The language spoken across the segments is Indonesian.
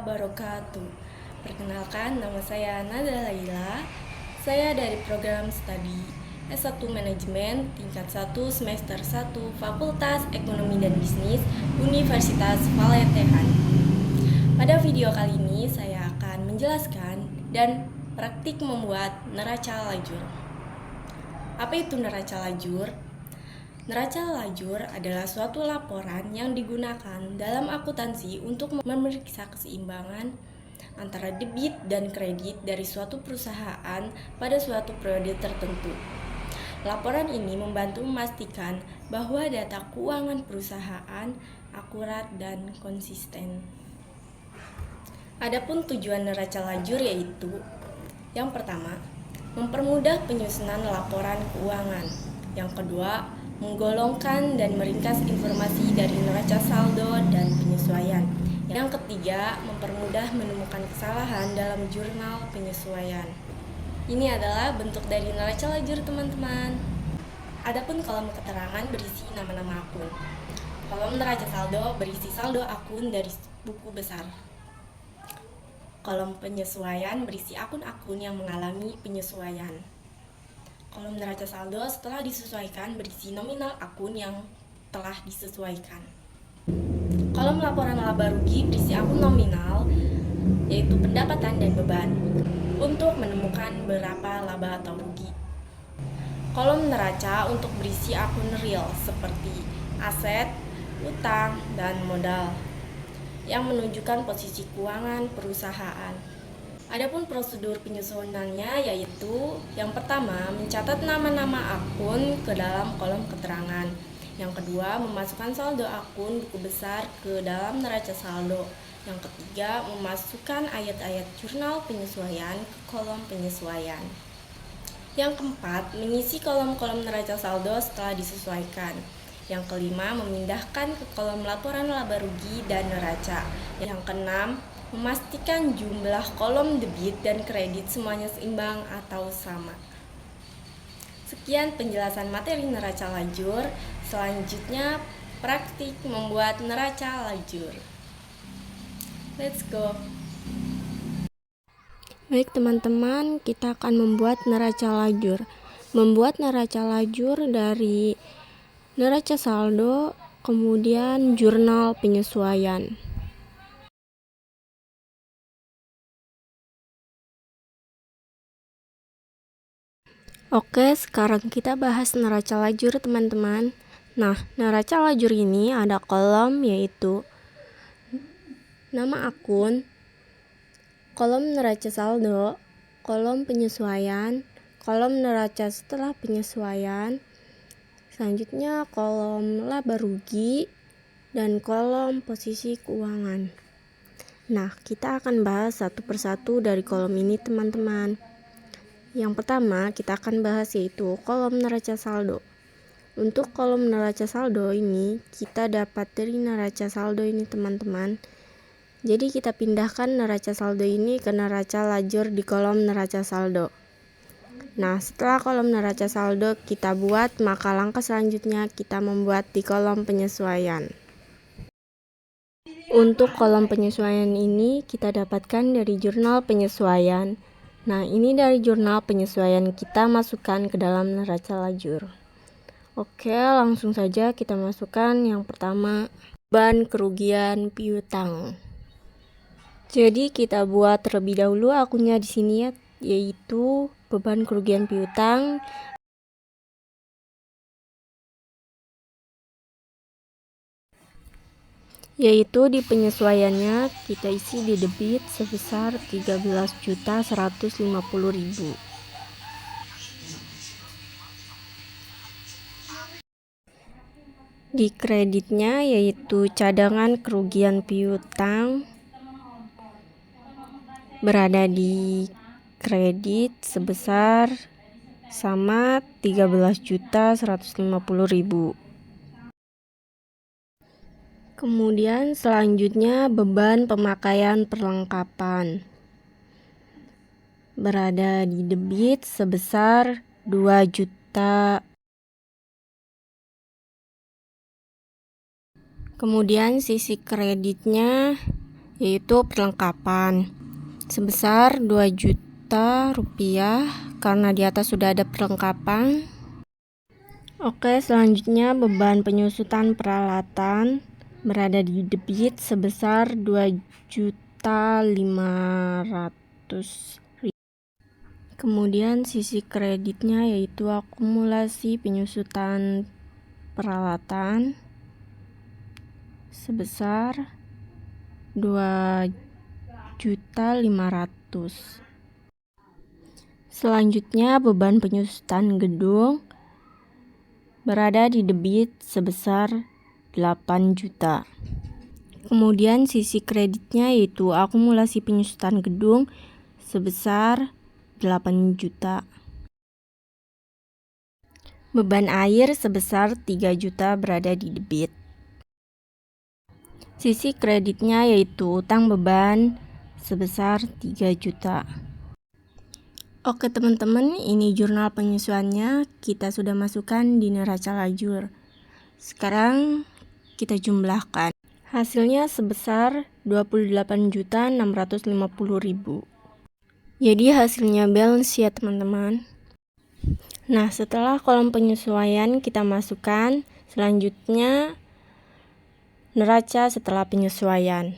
wabarakatuh. Perkenalkan, nama saya Nada Laila. Saya dari program studi S1 Manajemen tingkat 1 semester 1 Fakultas Ekonomi dan Bisnis Universitas Valetehan. Pada video kali ini saya akan menjelaskan dan praktik membuat neraca lajur. Apa itu neraca lajur? Neraca lajur adalah suatu laporan yang digunakan dalam akuntansi untuk memeriksa keseimbangan antara debit dan kredit dari suatu perusahaan pada suatu periode tertentu. Laporan ini membantu memastikan bahwa data keuangan perusahaan akurat dan konsisten. Adapun tujuan neraca lajur yaitu: yang pertama, mempermudah penyusunan laporan keuangan. Yang kedua, menggolongkan dan meringkas informasi dari neraca saldo dan penyesuaian. Yang ketiga, mempermudah menemukan kesalahan dalam jurnal penyesuaian. Ini adalah bentuk dari neraca lajur, teman-teman. Adapun kolom keterangan berisi nama-nama akun. Kolom neraca saldo berisi saldo akun dari buku besar. Kolom penyesuaian berisi akun-akun yang mengalami penyesuaian. Kolom neraca saldo setelah disesuaikan berisi nominal akun yang telah disesuaikan. Kolom laporan laba rugi berisi akun nominal, yaitu pendapatan dan beban, untuk menemukan berapa laba atau rugi. Kolom neraca untuk berisi akun real seperti aset, utang, dan modal, yang menunjukkan posisi keuangan perusahaan. Adapun prosedur penyusunannya yaitu: yang pertama, mencatat nama-nama akun ke dalam kolom keterangan. Yang kedua, memasukkan saldo akun buku besar ke dalam neraca saldo. Yang ketiga, memasukkan ayat-ayat jurnal penyesuaian ke kolom penyesuaian. Yang keempat, mengisi kolom-kolom neraca saldo setelah disesuaikan. Yang kelima, memindahkan ke kolom laporan laba rugi dan neraca. Yang keenam, memastikan jumlah kolom debit dan kredit semuanya seimbang atau sama. Sekian penjelasan materi neraca lajur. Selanjutnya, praktik membuat neraca lajur. Let's go. Baik teman-teman, kita akan membuat neraca lajur. Membuat neraca lajur dari neraca saldo, kemudian jurnal penyesuaian. Oke, sekarang kita bahas neraca lajur, teman-teman. Nah, neraca lajur ini ada kolom yaitu nama akun, kolom neraca saldo, kolom penyesuaian, kolom neraca setelah penyesuaian, selanjutnya kolom laba rugi, dan kolom posisi keuangan. Nah, kita akan bahas satu persatu dari kolom ini, teman-teman. Yang pertama, kita akan bahas yaitu kolom neraca saldo. Untuk kolom neraca saldo ini, kita dapat dari neraca saldo ini, teman-teman. Jadi kita pindahkan neraca saldo ini ke neraca lajur di kolom neraca saldo. Nah, setelah kolom neraca saldo kita buat, maka langkah selanjutnya kita membuat di kolom penyesuaian. Untuk kolom penyesuaian ini kita dapatkan dari jurnal penyesuaian. Nah, ini dari jurnal penyesuaian kita masukkan ke dalam neraca lajur. Oke, langsung saja kita masukkan yang pertama, beban kerugian piutang. Jadi kita buat terlebih dahulu akunnya di sini ya, yaitu beban kerugian piutang. Yaitu di penyesuaiannya kita isi di debit sebesar 13.150.000. Di kreditnya yaitu cadangan kerugian piutang berada di kredit sebesar sama 13.150.000. Kemudian selanjutnya beban pemakaian perlengkapan berada di debit sebesar 2 juta. Kemudian sisi kreditnya yaitu perlengkapan sebesar 2 juta rupiah karena di atas sudah ada perlengkapan. Oke, selanjutnya beban penyusutan peralatan berada di debit sebesar 2.500.000. Kemudian sisi kreditnya yaitu akumulasi penyusutan peralatan sebesar 2.500.000. Selanjutnya beban penyusutan gedung berada di debit sebesar 8 juta. Kemudian sisi kreditnya yaitu akumulasi penyusutan gedung sebesar 8 juta. Beban air sebesar 3 juta berada di debit. Sisi kreditnya yaitu utang beban sebesar 3 juta. Oke teman-teman, ini jurnal penyesuaiannya kita sudah masukkan di neraca lajur. Sekarang kita jumlahkan. Hasilnya sebesar 28.650.000. Jadi hasilnya balance ya teman-teman. Nah, setelah kolom penyesuaian kita masukkan, selanjutnya neraca setelah penyesuaian.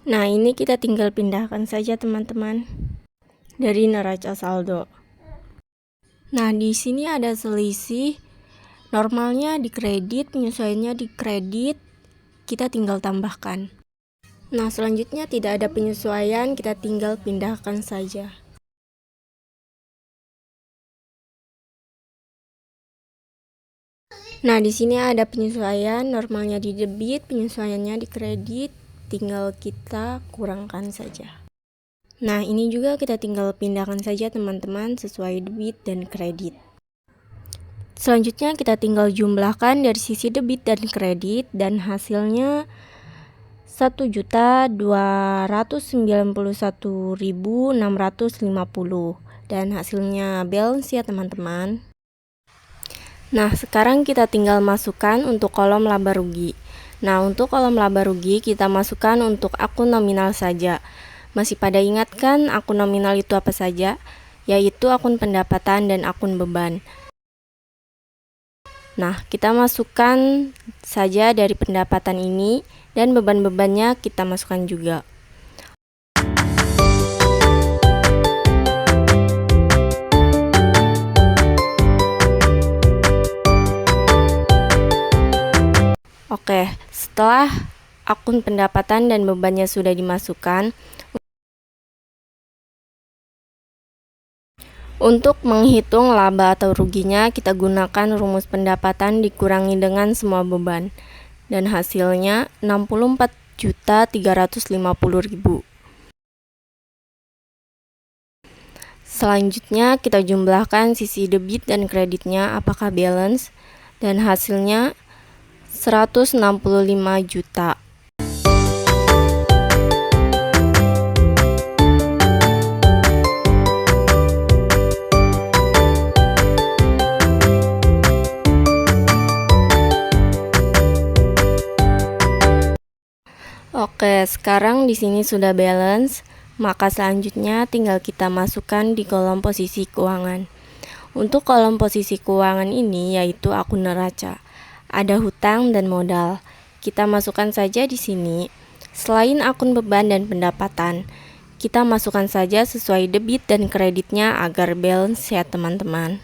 Nah, ini kita tinggal pindahkan saja teman-teman dari neraca saldo. Nah, di sini ada selisih, normalnya di kredit, penyesuaiannya di kredit, kita tinggal tambahkan. Nah, selanjutnya tidak ada penyesuaian, kita tinggal pindahkan saja. Nah, di sini ada penyesuaian, normalnya di debit, penyesuaiannya di kredit, tinggal kita kurangkan saja. Nah, ini juga kita tinggal pindahkan saja teman-teman sesuai debit dan kredit. Selanjutnya kita tinggal jumlahkan dari sisi debit dan kredit dan hasilnya 1.291.650 dan hasilnya balance ya teman-teman. Nah, sekarang kita tinggal masukkan untuk kolom laba rugi. Nah, untuk kolom laba rugi kita masukkan untuk akun nominal saja. Masih pada ingat kan akun nominal itu apa saja? Yaitu akun pendapatan dan akun beban. Nah, kita masukkan saja dari pendapatan ini dan beban-bebannya kita masukkan juga. Oke, setelah akun pendapatan dan bebannya sudah dimasukkan, untuk menghitung laba atau ruginya, kita gunakan rumus pendapatan dikurangi dengan semua beban. Dan hasilnya 64.350.000. Selanjutnya kita jumlahkan sisi debit dan kreditnya apakah balance. Dan hasilnya 165 juta. Oke, sekarang di sini sudah balance, maka selanjutnya tinggal kita masukkan di kolom posisi keuangan. Untuk kolom posisi keuangan ini yaitu akun neraca. Ada hutang dan modal. Kita masukkan saja di sini. Selain akun beban dan pendapatan, kita masukkan saja sesuai debit dan kreditnya agar balance ya teman-teman.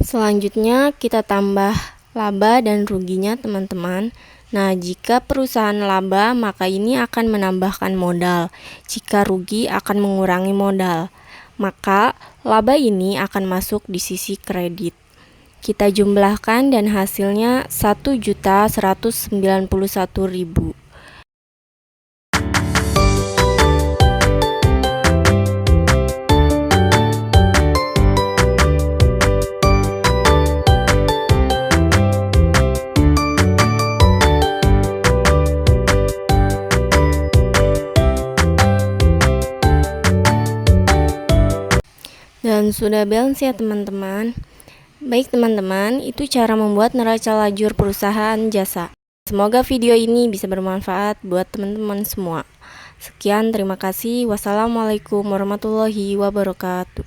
Selanjutnya kita tambah laba dan ruginya teman-teman. Nah, jika perusahaan laba, maka ini akan menambahkan modal. Jika rugi, akan mengurangi modal. Maka, laba ini akan masuk di sisi kredit. Kita jumlahkan dan hasilnya 1.191.000. Dan sudah balance ya teman-teman. Baik teman-teman, itu cara membuat neraca lajur perusahaan jasa. Semoga video ini bisa bermanfaat buat teman-teman semua. Sekian, terima kasih. Wassalamualaikum warahmatullahi wabarakatuh.